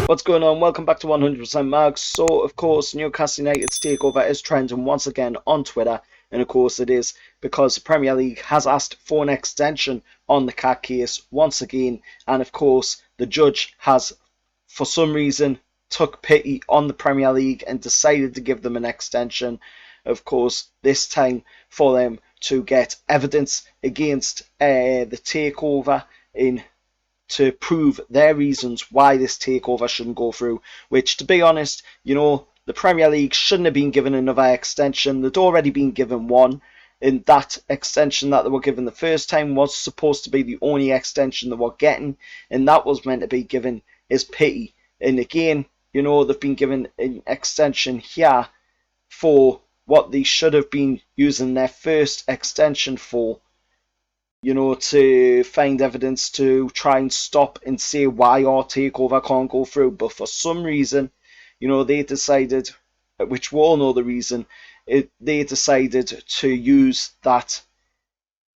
What's going on? Welcome back to 100% Mag. So, of course, Newcastle United's takeover is trending once again on Twitter. And, of course, it is because the Premier League has asked for an extension on the CAT case once again. And, of course, the judge has, for some reason, took pity on the Premier League and decided to give them an extension. Of course, this time for them to get evidence against the takeover to prove their reasons why this takeover shouldn't go through, which, to be honest, the Premier League shouldn't have been given another extension. They'd already been given one, and that extension that they were given the first time was supposed to be the only extension they were getting, and that was meant to be given as pity. And again, they've been given an extension here for what they should have been using their first extension for, to find evidence to try and stop and say why our takeover can't go through. But for some reason, they decided, which we all know the reason, they decided to use that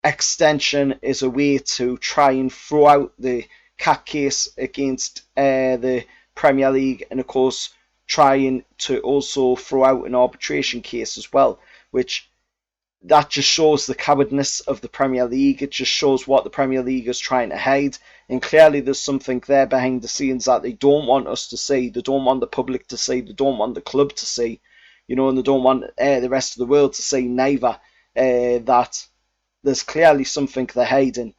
extension as a way to try and throw out the CAT case against the Premier League, and of course trying to also throw out an arbitration case as well, which that just shows the cowardness of the Premier League. It just shows what the Premier League is trying to hide. And clearly there's something there behind the scenes that they don't want us to see. They don't want the public to see. They don't want the club to see. And they don't want the rest of the world to see neither. That there's clearly something they're hiding.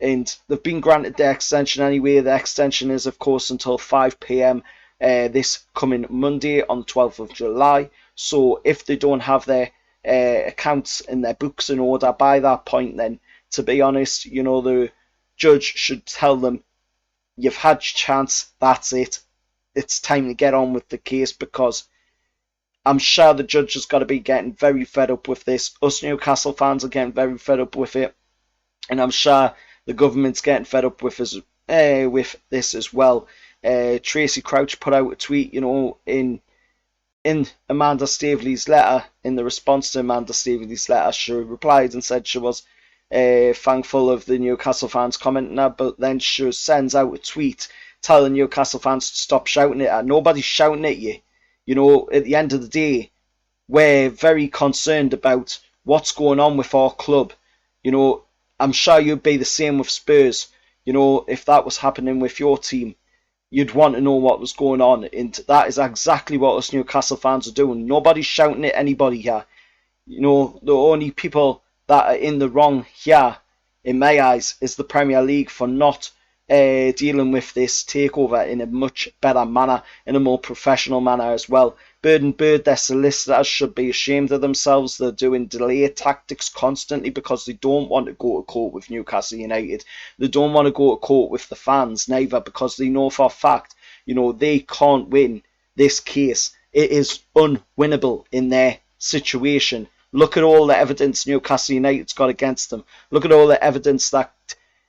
And they've been granted the extension anyway. The extension is, of course, until 5 p.m. This coming Monday on the 12th of July. So if they don't have their accounts and their books in order by that point, then to be honest, the judge should tell them, you've had your chance, that's it, it's time to get on with the case, because I'm sure the judge has got to be getting very fed up with this. Us Newcastle fans are getting very fed up with it, and I'm sure the government's getting fed up with this as well. Tracy Crouch put out a tweet, in Amanda Staveley's letter, in the response to Amanda Staveley's letter, she replied and said she was thankful of the Newcastle fans commenting her, but then she sends out a tweet telling Newcastle fans to stop shouting at her. Nobody's shouting at you. At the end of the day, we're very concerned about what's going on with our club. I'm sure you'd be the same with Spurs. If that was happening with your team, you'd want to know what was going on, and that is exactly what us Newcastle fans are doing. Nobody's shouting at anybody here. The only people that are in the wrong here, in my eyes, is the Premier League for not dealing with this takeover in a much better manner, in a more professional manner as well. Bird and Bird, their solicitors, should be ashamed of themselves. They're doing delay tactics constantly because they don't want to go to court with Newcastle United. They don't want to go to court with the fans neither, because they know for a fact, they can't win this case. It is unwinnable in their situation. Look at all the evidence Newcastle United's got against them. Look at all the evidence that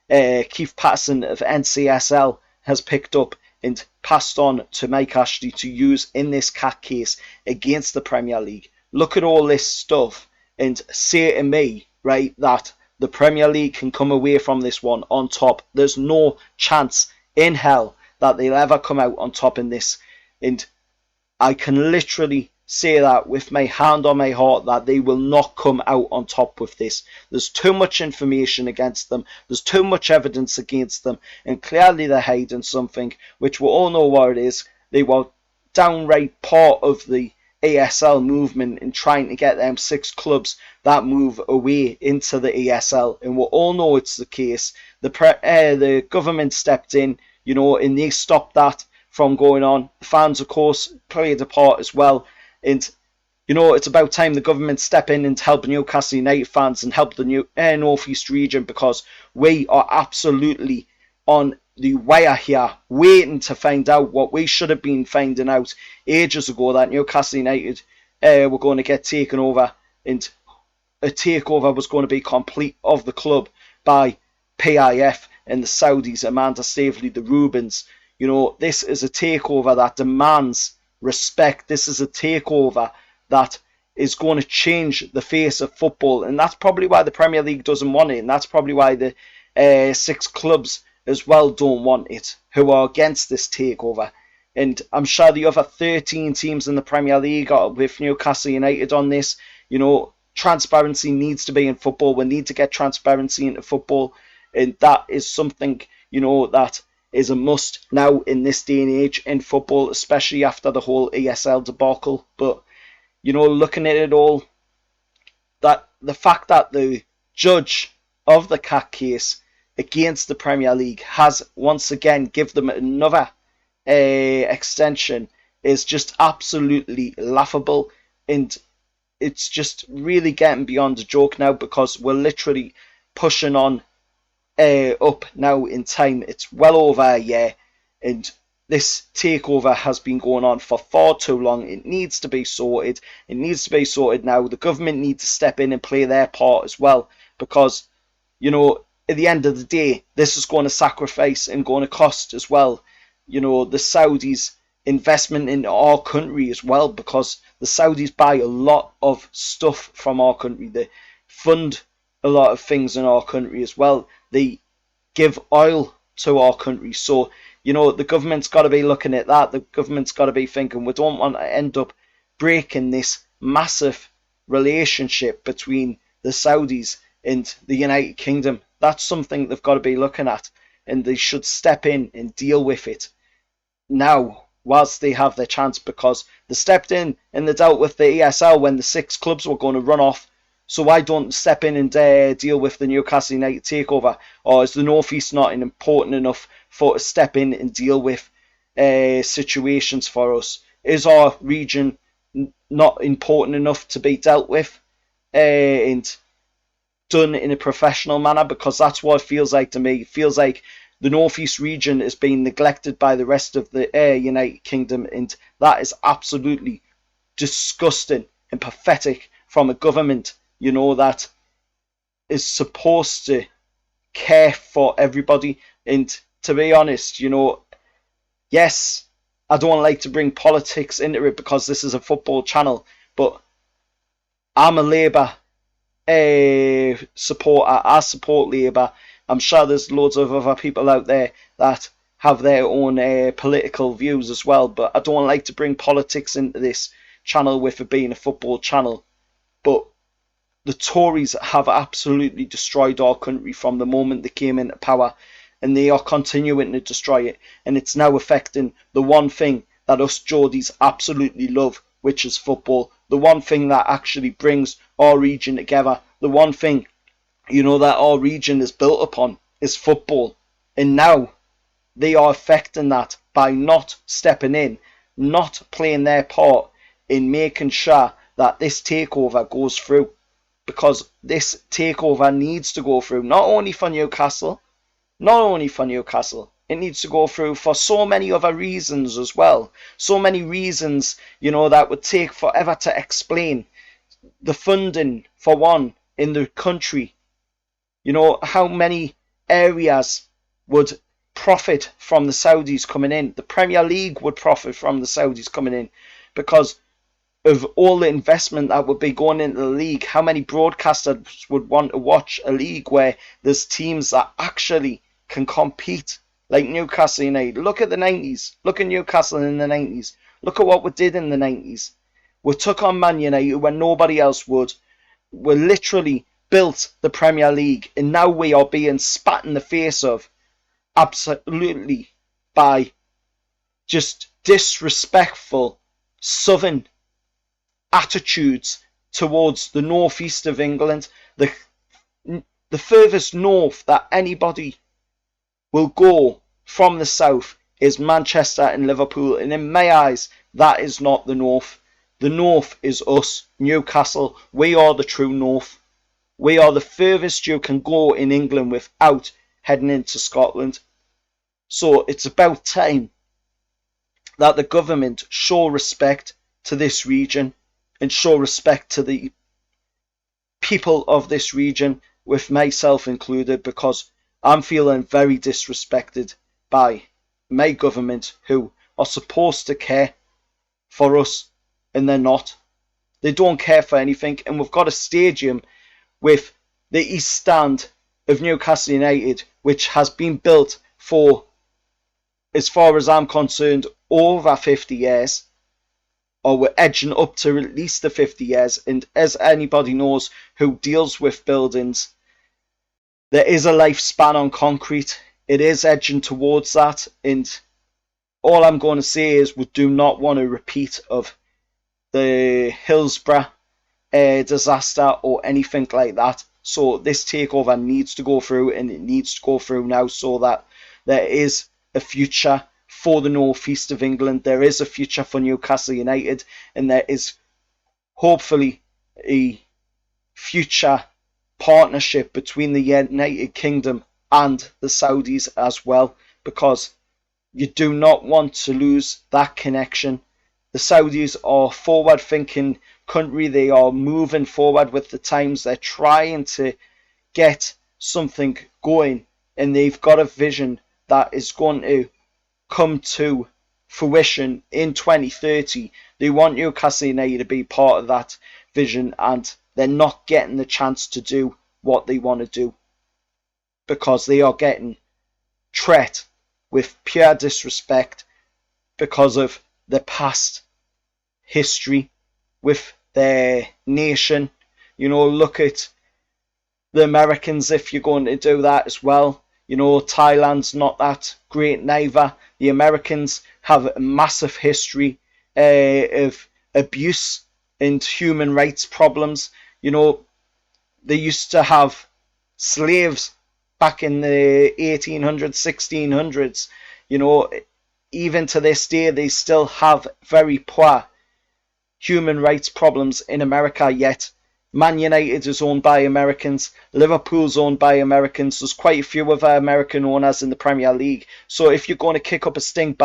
Keith Patterson of NCSL has picked up and passed on to Mike Ashley to use in this CAT case against the Premier League. Look at all this stuff and say to me, right, that the Premier League can come away from this one on top. There's no chance in hell that they'll ever come out on top in this. And I can literally say that with my hand on my heart, that they will not come out on top with this. There's too much information against them. There's too much evidence against them. And clearly they're hiding something, which we all know what it is. They were downright part of the ESL movement in trying to get them 6 clubs that move away into the ESL. And we all know it's the case. The government stepped in, and they stopped that from going on. The fans, of course, played a part as well. And, it's about time the government step in and help Newcastle United fans and help the North East region, because we are absolutely on the wire here, waiting to find out what we should have been finding out ages ago, that Newcastle United were going to get taken over, and a takeover was going to be complete of the club by PIF and the Saudis, Amanda Staveley, the Rubens. This is a takeover that demands respect. This is a takeover that is going to change the face of football, and that's probably why the Premier League doesn't want it, and that's probably why the 6 clubs as well don't want it, who are against this takeover. And I'm sure the other 13 teams in the Premier League are with Newcastle United on this. You know, transparency needs to be in football. We need to get transparency into football. And that is something, you know, that is a must now in this day and age in football, especially after the whole ESL debacle. But, you know, looking at it all, that the fact that the judge of the CAC case against the Premier League has once again given them another extension is just absolutely laughable, and it's just really getting beyond a joke now, because we're literally pushing on up now in time. It's well over a year, and this takeover has been going on for far too long. It needs to be sorted. It needs to be sorted now. The government need to step in and play their part as well, because, you know, at the end of the day, this is going to sacrifice and going to cost as well, you know, the Saudis' investment in our country as well, because the Saudis buy a lot of stuff from our country. They fund a lot of things in our country as well. They give oil to our country. So, you know, the government's got to be looking at that. The government's got to be thinking, we don't want to end up breaking this massive relationship between the Saudis and the United Kingdom. That's something they've got to be looking at, and they should step in and deal with it now whilst they have their chance, because they stepped in and they dealt with the ESL when the 6 clubs were going to run off. So why don't step in and deal with the Newcastle United takeover? Or is the North East not important enough for to step in and deal with situations for us? Is our region not important enough to be dealt with and done in a professional manner? Because that's what it feels like to me. It feels like the North East region is being neglected by the rest of the United Kingdom, and that is absolutely disgusting and pathetic from a government, you know, that is supposed to care for everybody. And to be honest, you know, yes, I don't like to bring politics into it because this is a football channel, but I'm a Labour supporter. I support Labour. I'm sure there's loads of other people out there that have their own political views as well, but I don't like to bring politics into this channel with it being a football channel. But the Tories have absolutely destroyed our country from the moment they came into power, and they are continuing to destroy it, and it's now affecting the one thing that us Geordies absolutely love, which is football. The one thing that actually brings our region together, the one thing, you know, that our region is built upon is football. And now they are affecting that by not stepping in, not playing their part in making sure that this takeover goes through. Because this takeover needs to go through, not only for Newcastle, it needs to go through for so many other reasons as well. So many reasons, you know, that would take forever to explain. The funding, for one, in the country. You know, how many areas would profit from the Saudis coming in? The Premier League would profit from the Saudis coming in because of all the investment that would be going into the league. How many broadcasters would want to watch a league where there's teams that actually can compete, like Newcastle United? Look at the 90s. Look at Newcastle in the 90s. Look at what we did in the 90s. We took on Man United when nobody else would. We literally built the Premier League, and now we are being spat in the face of absolutely by just disrespectful southern attitudes towards the northeast of England. The furthest north that anybody will go from the south is Manchester and Liverpool, and in my eyes that is not the north. The north is us, Newcastle. We are the true north. We are the furthest you can go in England without heading into Scotland. So it's about time that the government show respect to this region and show respect to the people of this region, with myself included, because I'm feeling very disrespected by my government, who are supposed to care for us, and they're not. They don't care for anything, and we've got a stadium with the East Stand of Newcastle United, which has been built for as far as I'm concerned, over 50 years, or we're edging up to at least the 50 years. And as anybody knows who deals with buildings, there is a lifespan on concrete. It is edging towards that. And all I'm going to say is we do not want a repeat of the Hillsborough disaster or anything like that. So this takeover needs to go through, and it needs to go through now, so that there is a future for the northeast of England. There is a future for Newcastle United, and there is hopefully a future partnership between the United Kingdom and the Saudis as well, because you do not want to lose that connection. The Saudis are forward thinking country. They are moving forward with the times. They're trying to get something going, and they've got a vision that is going to come to fruition in 2030. They want Newcastle United to be part of that vision, and they're not getting the chance to do what they want to do because they are getting treated with pure disrespect because of the past history with their nation. You know, look at the Americans if you're going to do that as well. You know, Thailand's not that great neither. The Americans have a massive history of abuse and human rights problems. You know, they used to have slaves back in the 1800s, 1600s. You know, even to this day, they still have very poor human rights problems in America, yet Man United is owned by Americans, Liverpool's owned by Americans, there's quite a few other American owners in the Premier League. So if you're going to kick up a stink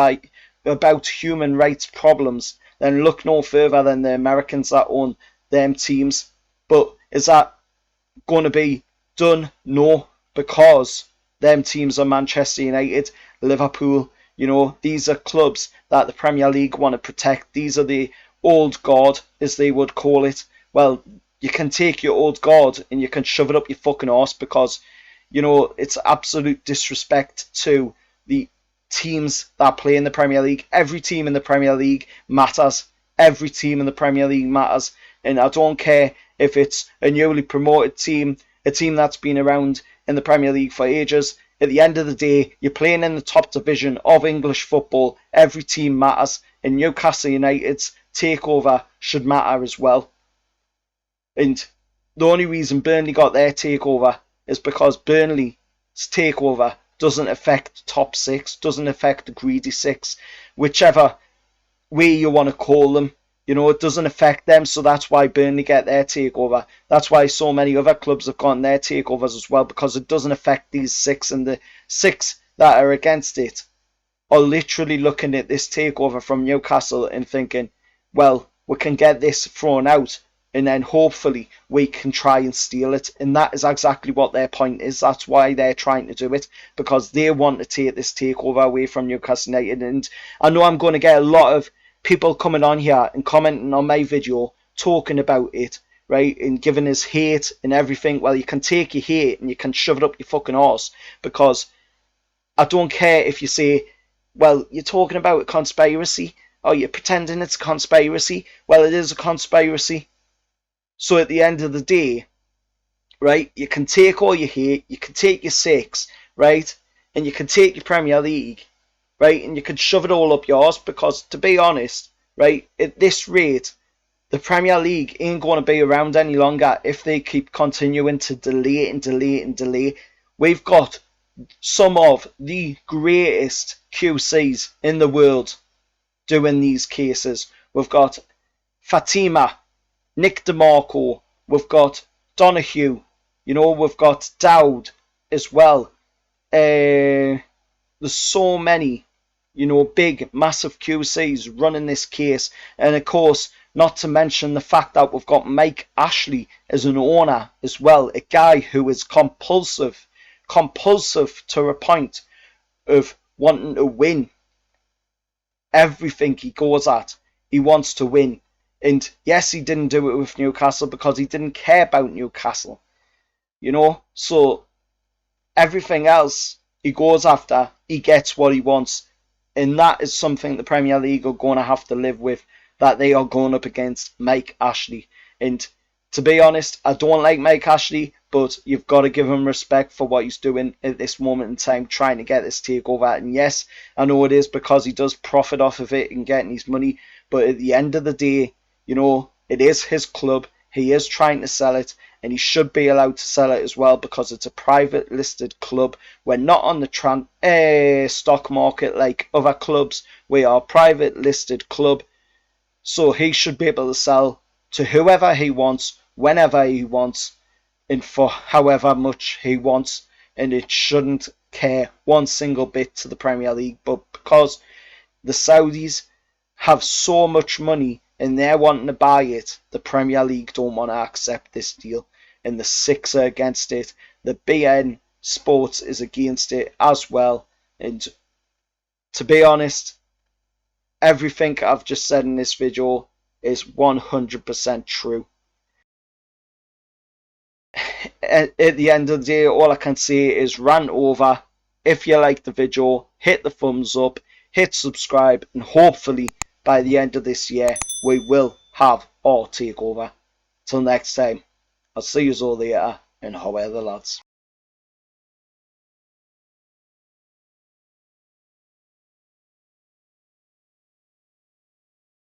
about human rights problems, then look no further than the Americans that own them teams. But is that going to be done? No, because them teams are Manchester United, Liverpool. You know, these are clubs that the Premier League want to protect. These are the old guard, as they would call it. Well, you can take your old guard and you can shove it up your fucking arse, because, you know, it's absolute disrespect to the teams that play in the Premier League. Every team in the Premier League matters. Every team in the Premier League matters. And I don't care if it's a newly promoted team, a team that's been around in the Premier League for ages. At the end of the day, you're playing in the top division of English football. Every team matters. And Newcastle United's takeover should matter as well. And the only reason Burnley got their takeover is because Burnley's takeover doesn't affect top six, doesn't affect the greedy six, whichever way you want to call them. You know, it doesn't affect them, so that's why Burnley get their takeover. That's why so many other clubs have gotten their takeovers as well, because it doesn't affect these six, and the six that are against it are literally looking at this takeover from Newcastle and thinking, well, we can get this thrown out, and then hopefully we can try and steal it. And that is exactly what their point is. That's why they're trying to do it, because they want to take this takeover away from Newcastle United. And I know I'm going to get a lot of people coming on here and commenting on my video talking about it, right, and giving us hate and everything. Well, you can take your hate and you can shove it up your fucking arse, because I don't care if you say, well, you're talking about a conspiracy, or you're pretending it's a conspiracy. Well, it is a conspiracy. So at the end of the day, right, you can take all your hate, you can take your six, right, and you can take your Premier League, right, and you can shove it all up yours, because, to be honest, right, at this rate, the Premier League ain't going to be around any longer if they keep continuing to delay and delay and delay. We've got some of the greatest QCs in the world doing these cases. We've got Fatima, Nick DeMarco, we've got Donahue, you know, we've got Dowd as well. There's so many, you know, big, massive QCs running this case. And of course, not to mention the fact that we've got Mike Ashley as an owner as well, a guy who is compulsive to a point of wanting to win. Everything he goes at, he wants to win. And yes, he didn't do it with Newcastle because he didn't care about Newcastle. You know, so everything else he goes after, he gets what he wants. And that is something the Premier League are going to have to live with, that they are going up against Mike Ashley. And to be honest, I don't like Mike Ashley, but you've got to give him respect for what he's doing at this moment in time, trying to get this takeover. And yes, I know it is because he does profit off of it and getting his money, but at the end of the day, you know, it is his club. He is trying to sell it, and he should be allowed to sell it as well because it's a private listed club. We're not on the stock market like other clubs. We are a private listed club, so he should be able to sell to whoever he wants, whenever he wants, and for however much he wants, and it shouldn't care one single bit to the Premier League. But because the Saudis have so much money and they're wanting to buy it, the Premier League don't want to accept this deal, and the Six are against it. The BN Sports is against it as well. And to be honest, everything I've just said in this video is 100% true. At the end of the day, all I can say is rant over. If you like the video, hit the thumbs up, hit subscribe, and hopefully by the end of this year, we will have our takeover. Till next time, I'll see you all later, and how are the lads.